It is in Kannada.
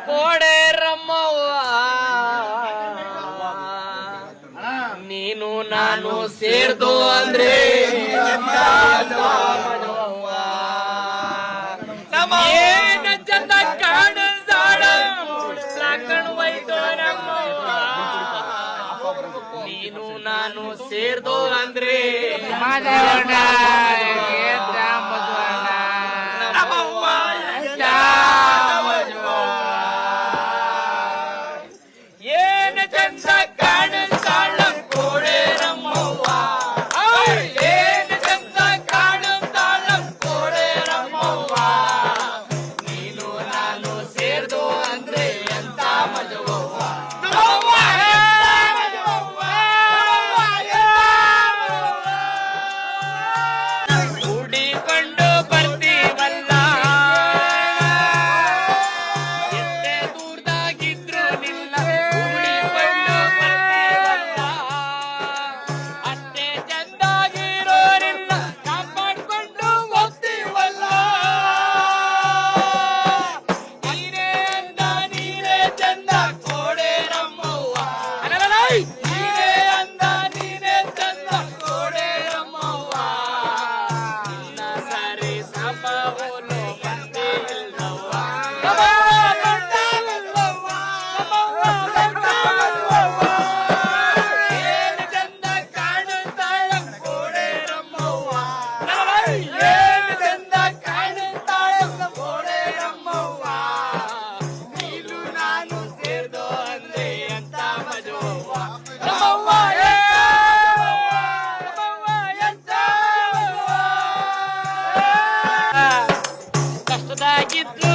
ಕೋಡೆ ರಮ್ಮವ್ವ ನೀನು ನಾನು ಸೇರ್ದು ಅಂದ್ರೆ ಏನ ಚಂದ ಕಾಣಿಸ್ತಾಳ ಲಾಕಣ್ ಒಯ್ದು ನಮ್ಮವ್ವ ನೀನು ನಾನು ಸೇರ್ದು ಅಂದ್ರೆ ಏನ ಚಂದ ಕಾಣಿಸ್ತಾಳ ಕೋಡೆ ರಮ್ಮವ್ವ ಏನ ಚಂದ ಕಾಣಿಸ್ತಾಳ ಕೋಡೆ ರಮ್ಮವ್ವ ನೀನು ನಾನು ಸೇರ್ದು ಅಂದ್ರೆ ಎಂತ ಮಜವವ್ವ ಹುಡಿಕೊಂಡು ಬರ್ತೀವಲ್ಲ ಎಷ್ಟೇ ದೂರದಾಗಿದ್ರು ನಿಲ್ಲ ಹುಡಿಕೊಂಡು ಬರ್ತೀವಲ್ಲ ಅಷ್ಟೇ ಚಂದಾಗಿರೋರಿಲ್ಲ ಕಾಪಾಡ್ಕೊಂಡು ಹೋಗ್ತೀವಲ್ಲ ನೀನೇ ಅಂದ ನೀನೇ ಚಂದ ಕೋಡೆ ರಮ್ಮವ್ವ ನೀನೇ ಅಂದ ನೀನೇ ಚಂದ ಕೋಡೆ ರಮ್ಮವ್ವ ನಿನ್ನ ಸರಿ ಸಮವೋಲು ಬಂದೇ ಇಲ್ಲವ್ವ ಏನ್ ಚಂದ ಕಾಣುತ್ತಾಳ ಕೋಡೆ ರಮ್ಮವ್ವ ಏನ್ ಚಂದ ಕಾಣುತ್ತಾಳ ಕೋಡೆ ರಮ್ಮವ್ವ ನೀನು ನಾನು ಸೇರ್ದೋ ಅಂದ್ರೆ ಎಂತ ಮಜವವ್ವ ರಮ್ಮವ್ವ ಎಂತ ಕಷ್ಟದಾಗಿದ್ರು